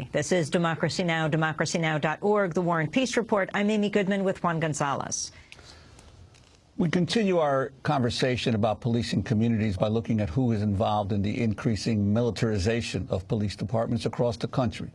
Day. This is Democracy Now!, democracynow.org, The War and Peace Report. I'm Amy Goodman with Juan Gonzalez. We continue our conversation about policing communities by looking at who is involved in the increasing militarization of police departments across the country.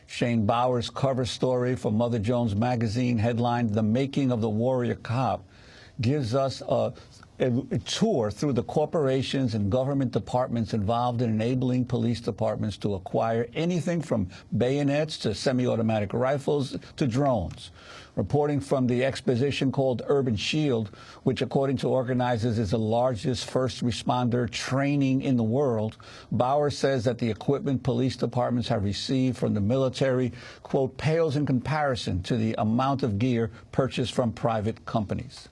Shane Bauer's cover story for Mother Jones magazine, headlined "The Making of the Warrior Cop," gives us a tour through the corporations and government departments involved in enabling police departments to acquire anything from bayonets to semi-automatic rifles to drones. Reporting from the exposition called Urban Shield, which according to organizers is the largest first responder training in the world, Bauer says that the equipment police departments have received from the military, quote, pales in comparison to the amount of gear purchased from private companies.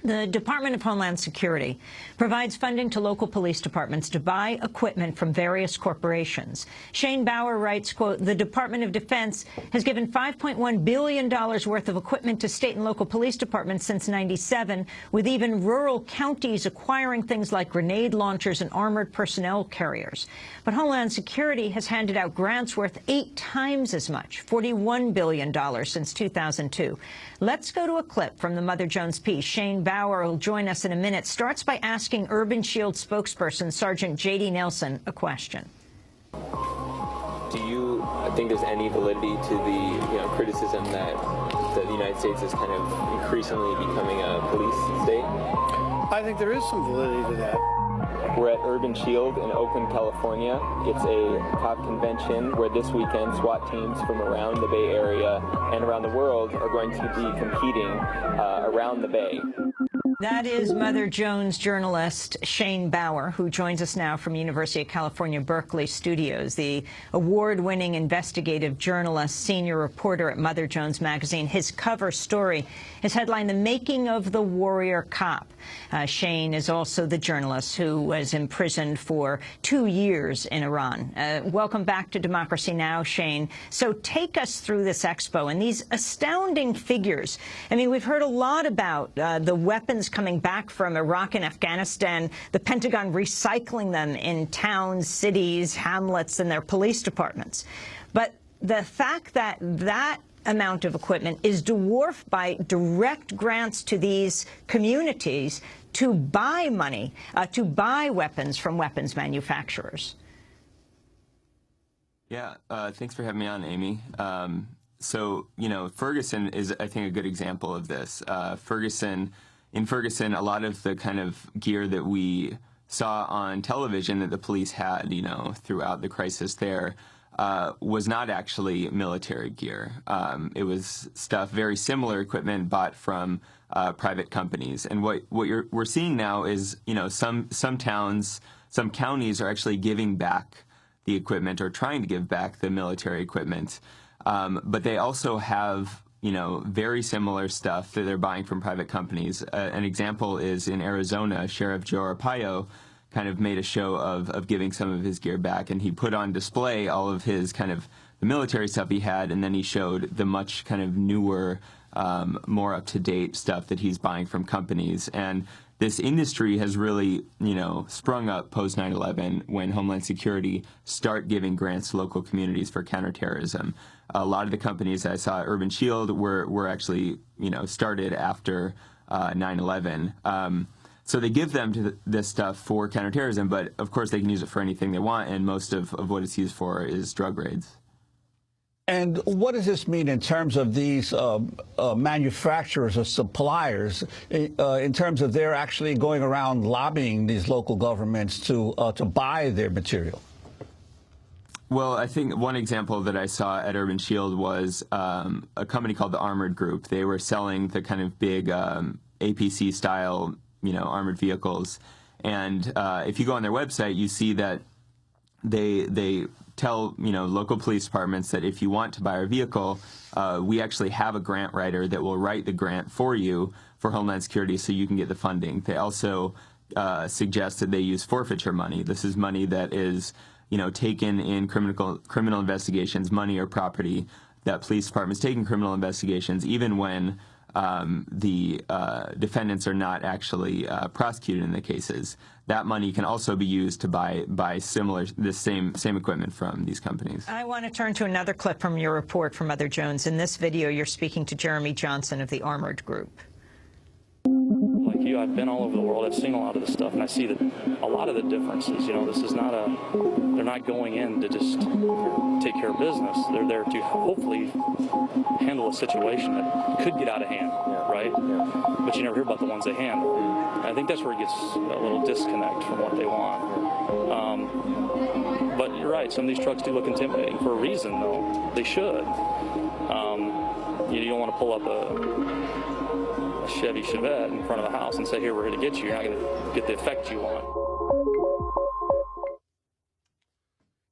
The Department of Homeland Security provides funding to local police departments to buy equipment from various corporations. Shane Bauer writes, quote, the Department of Defense has given $5.1 billion worth of equipment to state and local police departments since '97, with even rural counties acquiring things like grenade launchers and armored personnel carriers. But Homeland Security has handed out grants worth 8 times as much, $41 billion since 2002. Let's go to a clip from the Mother Jones piece. Shane Bauer will join us in a minute. Starts by asking Urban Shield spokesperson Sergeant J.D. Nelson a question. Do you think there's any validity to the criticism that the United States is kind of increasingly becoming a police state? I think there is some validity to that. We're at Urban Shield in Oakland, California. It's a cop convention where this weekend SWAT teams from around the Bay Area and around the world are going to be competing around the Bay. That is Mother Jones journalist Shane Bauer, who joins us now from University of California, Berkeley studios, the award-winning investigative journalist, senior reporter at Mother Jones magazine. His cover story is headlined "The Making of the Warrior Cop." Shane is also the journalist who was imprisoned for 2 years in Iran. Welcome back to Democracy Now!, Shane. So take us through this expo and these astounding figures. I mean, we've heard a lot about the weapons coming back from Iraq and Afghanistan, the Pentagon recycling them in towns, cities, hamlets, and their police departments. But the fact that that amount of equipment is dwarfed by direct grants to these communities to buy money, to buy weapons from weapons manufacturers. Yeah, thanks for having me on, Amy. So, Ferguson is, I think, a good example of this. In Ferguson, a lot of the kind of gear that we saw on television that the police had, throughout the crisis there, was not actually military gear. It was stuff, very similar equipment bought from private companies. And what we're seeing now is, some towns, some counties are actually giving back the equipment or trying to give back the military equipment. But they also have very similar stuff that they're buying from private companies. An example is in Arizona, Sheriff Joe Arpaio kind of made a show of giving some of his gear back, and he put on display all of his kind of the military stuff he had, and then he showed the much kind of newer, more up-to-date stuff that he's buying from companies. And this industry has really, sprung up post 9/11 when Homeland Security start giving grants to local communities for counterterrorism. A lot of the companies I saw at Urban Shield were actually, started after 9/11. So they give them to this stuff for counterterrorism, but of course they can use it for anything they want, and most of what it's used for is drug raids. And what does this mean in terms of these manufacturers or suppliers, in terms of they're actually going around lobbying these local governments to buy their material? Well, I think one example that I saw at Urban Shield was a company called the Armored Group. They were selling the kind of big APC-style, armored vehicles. And if you go on their website, you see that they tell, local police departments that if you want to buy our vehicle, we actually have a grant writer that will write the grant for you for Homeland Security so you can get the funding. They also suggest that they use forfeiture money. This is money that is, taken in criminal investigations, money or property that police departments take in criminal investigations, even when the defendants are not actually prosecuted in the cases. That money can also be used to buy the same equipment from these companies. I want to turn to another clip from your report from Mother Jones. In this video, you're speaking to Jeremy Johnson of the Armored Group. Like you, I've been all over the world. I've seen a lot of this stuff, and I see that a lot of the differences. You know, this is not they're not going in to just take care of business. They're there to hopefully handle a situation that could get out of hand, right? Yeah. But you never hear about the ones they handle. And I think that's where it gets a little disconnect from what they want. But you're right. Some of these trucks do look intimidating for a reason, though. They should. You don't want to pull up a Chevy Chevette in front of a house and say, here, we're here to get you. You're not going to get the effect you want.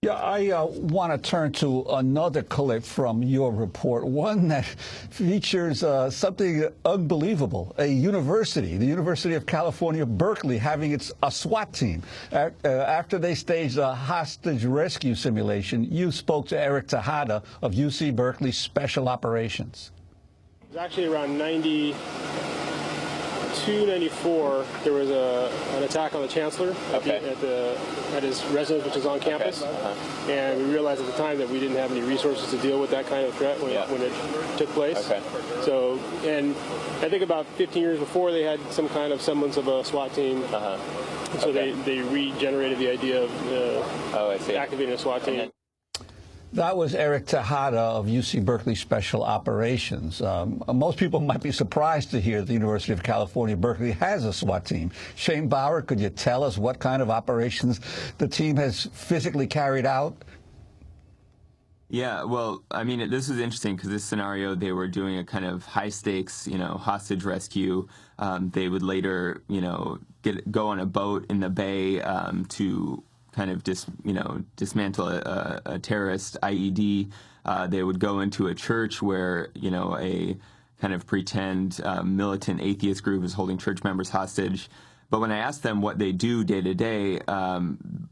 Yeah, I want to turn to another clip from your report, one that features something unbelievable. A university, the University of California, Berkeley, having a SWAT team. After they staged a hostage rescue simulation, you spoke to Eric Tejada of UC Berkeley Special Operations. It was actually around 92, 94, there was an attack on the chancellor at his residence, which is on campus. And we realized at the time that we didn't have any resources to deal with that kind of threat when it took place. So, and I think about 15 years before, they had some kind of semblance of a SWAT team. So they regenerated the idea of activating a SWAT team. That was Eric Tejada of UC Berkeley Special Operations. Most people might be surprised to hear the University of California, Berkeley has a SWAT team. Shane Bauer, could you tell us what kind of operations the team has physically carried out? Yeah, well, I mean, this is interesting because this scenario, they were doing a kind of high-stakes, hostage rescue. They would later, go on a boat in the bay to kind of dismantle a terrorist IED. They would go into a church where, a kind of pretend militant atheist group is holding church members hostage. But when I asked them what they do day to day,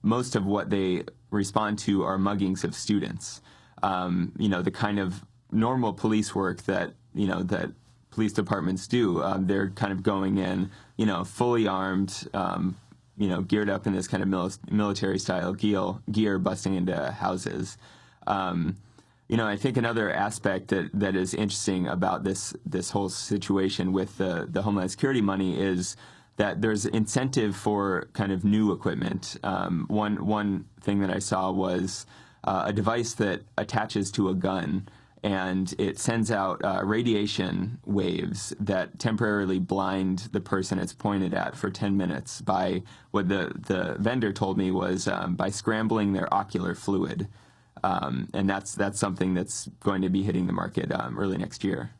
most of what they respond to are muggings of students. The kind of normal police work that, that police departments do. They're kind of going in, fully armed, geared up in this kind of military-style gear, busting into houses. I think another aspect that is interesting about this whole situation with the Homeland Security money is that there's incentive for kind of new equipment. One thing that I saw was a device that attaches to a gun, and it sends out radiation waves that temporarily blind the person it's pointed at for 10 minutes by what the vendor told me was by scrambling their ocular fluid. And that's something that's going to be hitting the market early next year.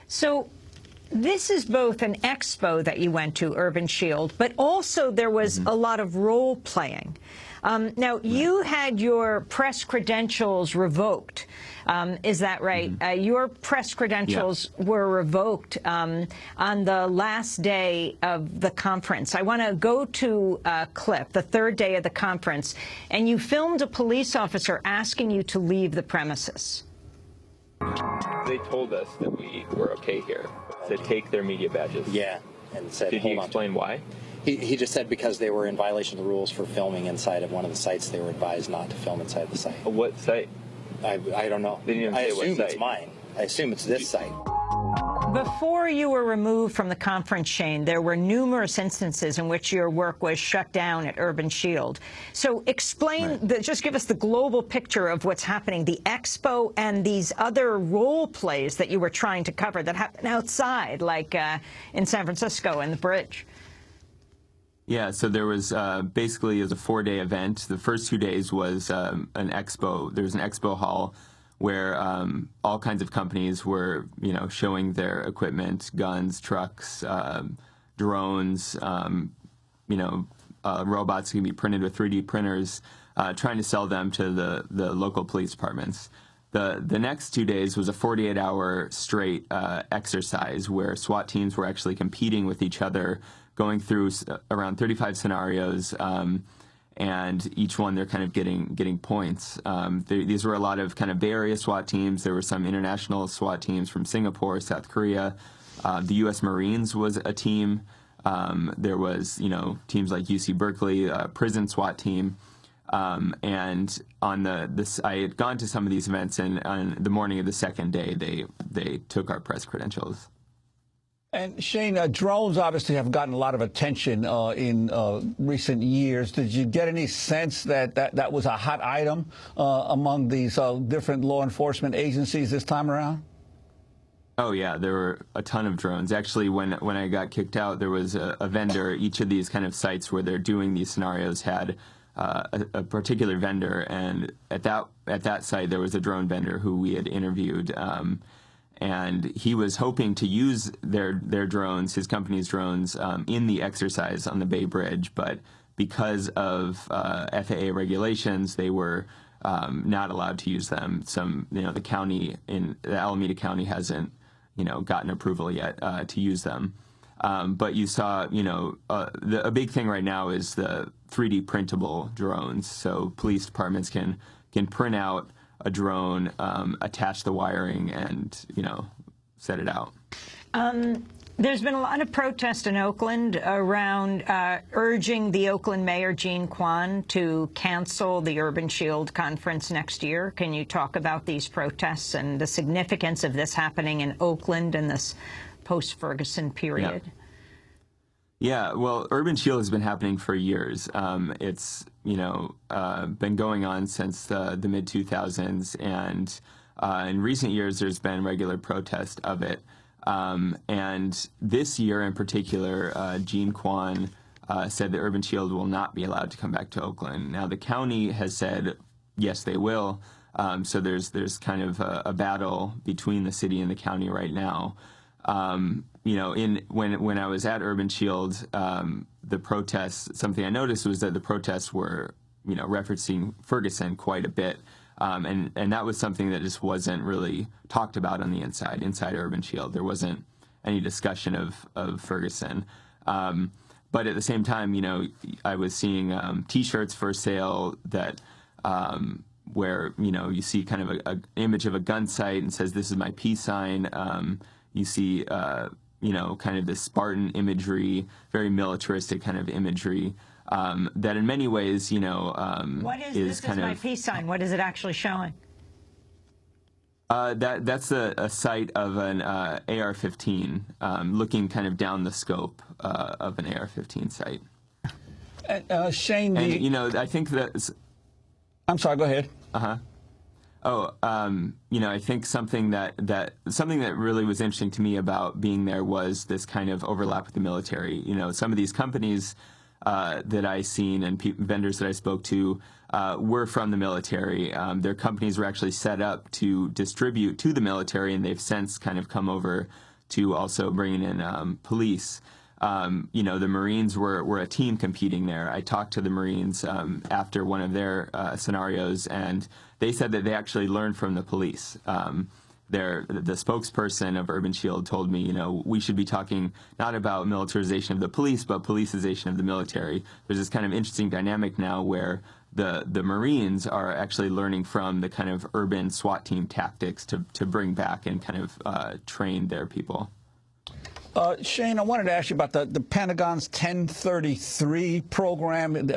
So this is both an expo that you went to, Urban Shield, but also there was a lot of role playing. Now, you had your press credentials revoked. Is that right? Your press credentials were revoked on the last day of the conference. I want to go to a clip, the third day of the conference, and you filmed a police officer asking you to leave the premises. They told us that we were okay here, to take their media badges. Yeah, and said, Did he explain why? He just said because they were in violation of the rules for filming inside of one of the sites, they were advised not to film inside the site. What site? I don't know. They didn't even say what assume site. it's mine. I assume it's this site. Before you were removed from the conference, Shane, there were numerous instances in which your work was shut down at Urban Shield. So explain, just give us the global picture of what's happening, the expo and these other role plays that you were trying to cover that happen outside, like in San Francisco and the bridge. Yeah, so there was basically, it was a 4-day event. The first 2 days was an expo. There was an expo hall where all kinds of companies were, showing their equipment, guns, trucks, drones, robots can be printed with 3D printers, trying to sell them to the local police departments. The next 2 days was a 48-hour straight exercise where SWAT teams were actually competing with each other, going through around 35 scenarios, and each one they're kind of getting points. These were a lot of kind of Bay Area SWAT teams. There were some international SWAT teams from Singapore, South Korea, The U.S. Marines was a team. There was, teams like UC Berkeley, prison SWAT team. And on I had gone to some of these events, and on the morning of the second day, they took our press credentials. And Shane, drones obviously have gotten a lot of attention in recent years. Did you get any sense that was a hot item among these different law enforcement agencies this time around? Oh, yeah, there were a ton of drones. Actually, when I got kicked out, there was a vendor. Each of these kind of sites where they're doing these scenarios had a particular vendor, and at that site there was a drone vendor who we had interviewed, and he was hoping to use their drones, his company's drones, in the exercise on the Bay Bridge, but because of FAA regulations, they were not allowed to use them. The county in Alameda County hasn't gotten approval yet to use them. But you saw, a big thing right now is the 3D printable drones. So police departments can print out a drone, attach the wiring, and, set it out. There's been a lot of protest in Oakland around urging the Oakland Mayor, Jean Quan, to cancel the Urban Shield conference next year. Can you talk about these protests and the significance of this happening in Oakland in this post-Ferguson period? Yeah, well, Urban Shield has been happening for years. It's, been going on since the mid-2000s, and in recent years there's been regular protest of it. And this year in particular, Jean Quan said that Urban Shield will not be allowed to come back to Oakland. Now, the county has said, yes, they will. So there's kind of a battle between the city and the county right now. When I was at Urban Shield, the protests, something I noticed was that the protests were, referencing Ferguson quite a bit. And that was something that just wasn't really talked about on the inside Urban Shield. There wasn't any discussion of Ferguson. But at the same time, I was seeing T-shirts for sale that where, you see kind of an image of a gun sight and says, "This is my peace sign." You see, kind of this Spartan imagery, very militaristic kind of imagery. That in many ways, what is this is my peace sign? What is it actually showing? That's a sight of an AR-15, looking kind of down the scope of an AR-15 sight. Shane, I think that. I'm sorry. Go ahead. I think something that really was interesting to me about being there was this kind of overlap with the military. Some of these companies that I seen and vendors that I spoke to were from the military. Their companies were actually set up to distribute to the military, and they've since kind of come over to also bringing in police. The Marines were a team competing there. I talked to the Marines after one of their scenarios, and they said that they actually learned from the police. The spokesperson of Urban Shield told me, we should be talking not about militarization of the police, but politicization of the military. There's this kind of interesting dynamic now where the Marines are actually learning from the kind of urban SWAT team tactics to bring back and kind of train their people. Shane, I wanted to ask you about the Pentagon's 1033 program.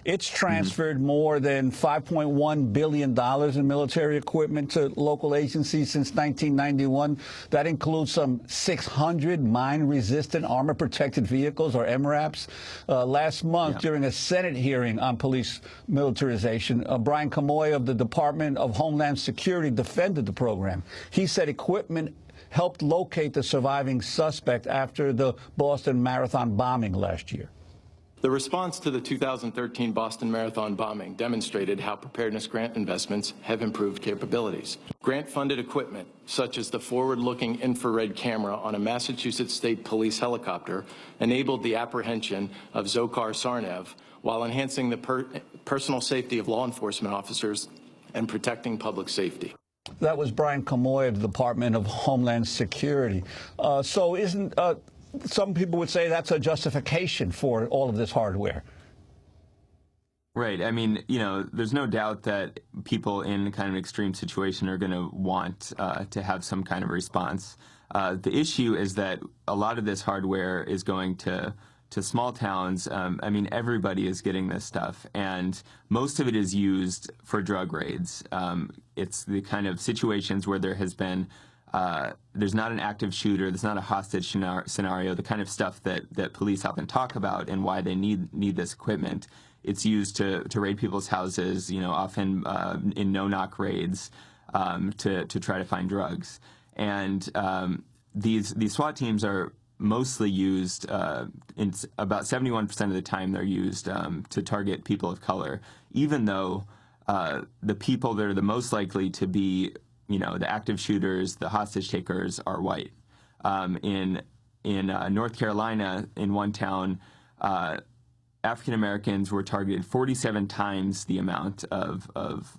It's transferred more than $5.1 billion in military equipment to local agencies since 1991. That includes some 600 mine-resistant armor-protected vehicles, or MRAPs. Last month, during a Senate hearing on police militarization, Brian Camoy of the Department of Homeland Security defended the program. He said equipment helped locate the surviving suspect after the Boston Marathon bombing last year. The response to the 2013 Boston Marathon bombing demonstrated how preparedness grant investments have improved capabilities. Grant-funded equipment, such as the forward-looking infrared camera on a Massachusetts State Police helicopter, enabled the apprehension of Dzhokhar Sarnev while enhancing the personal safety of law enforcement officers and protecting public safety. That was Brian Camoy of the Department of Homeland Security. So isn't some people would say that's a justification for all of this hardware? Right. I mean, you know, there's no doubt that people in kind of an extreme situation are going to want to have some kind of response. The issue is that a lot of this hardware is going to small towns. I mean, everybody is getting this stuff, and most of it is used for drug raids. It's the kind of situations where there has been there's not an active shooter, there's not a hostage scenario, the kind of stuff that police often talk about and why they need this equipment. It's used to raid people's houses, you know, often in no-knock raids to try to find drugs. And these SWAT teams are mostly used, in about 71% of the time they're used to target people of color, even though the people that are the most likely to be, you know, the active shooters, the hostage takers are white. In North Carolina, in one town, African Americans were targeted 47 times the amount of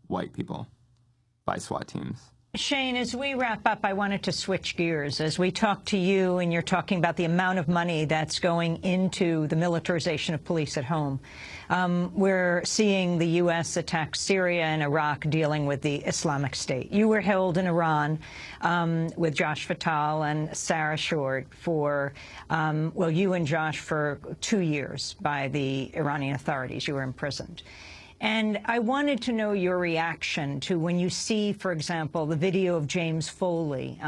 white people by SWAT teams. Shane, as we wrap up, I wanted to switch gears. As we talk to you and you're talking about the amount of money that's going into the militarization of police at home, we're seeing the U.S. attack Syria and Iraq dealing with the Islamic State. You were held in Iran with Josh Fatal and Sarah Short for, well, you and Josh for 2 years by the Iranian authorities. You were imprisoned. And I wanted to know your reaction to when you see, for example, the video of James Foley,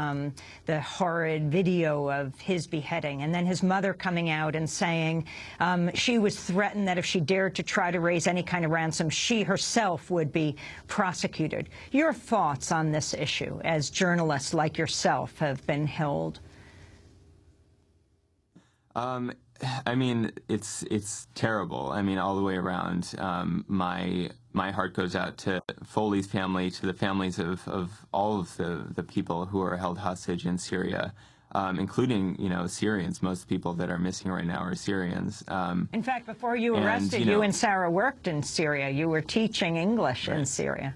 the horrid video of his beheading, and then his mother coming out and saying she was threatened that if she dared to try to raise any kind of ransom, she herself would be prosecuted. Your thoughts on this issue as journalists like yourself have been held? I mean, it's terrible. I mean, all the way around. My heart goes out to Foley's family, to the families of all of the people who are held hostage in Syria, including, you know, Syrians. Most people that are missing right now are Syrians. In fact, before you were arrested, you and Sarah worked in Syria. You were teaching English in Syria.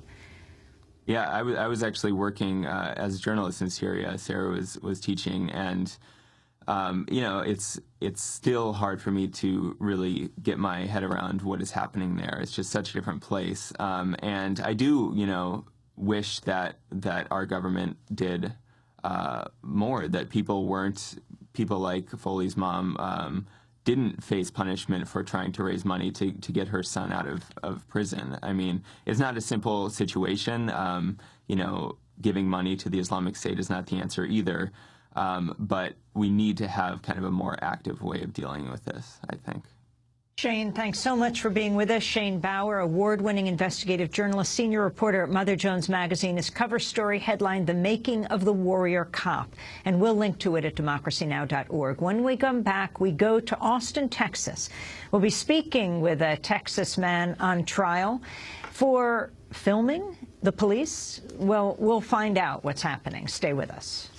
Yeah, I was actually working as a journalist in Syria. Sarah was teaching, and you know, it's still hard for me to really get my head around what is happening there. It's just such a different place, and I do, you know, wish that our government did more. That people like Foley's mom didn't face punishment for trying to raise money to get her son out of prison. I mean, it's not a simple situation. You know, giving money to the Islamic State is not the answer either. But we need to have kind of a more active way of dealing with this, I think. Shane, thanks so much for being with us. Shane Bauer, award-winning investigative journalist, senior reporter at Mother Jones Magazine. His cover story headlined "The Making of the Warrior Cop," and we'll link to it at democracynow.org. When we come back, we go to Austin, Texas. We'll be speaking with a Texas man on trial for filming the police. Well, we'll find out what's happening. Stay with us.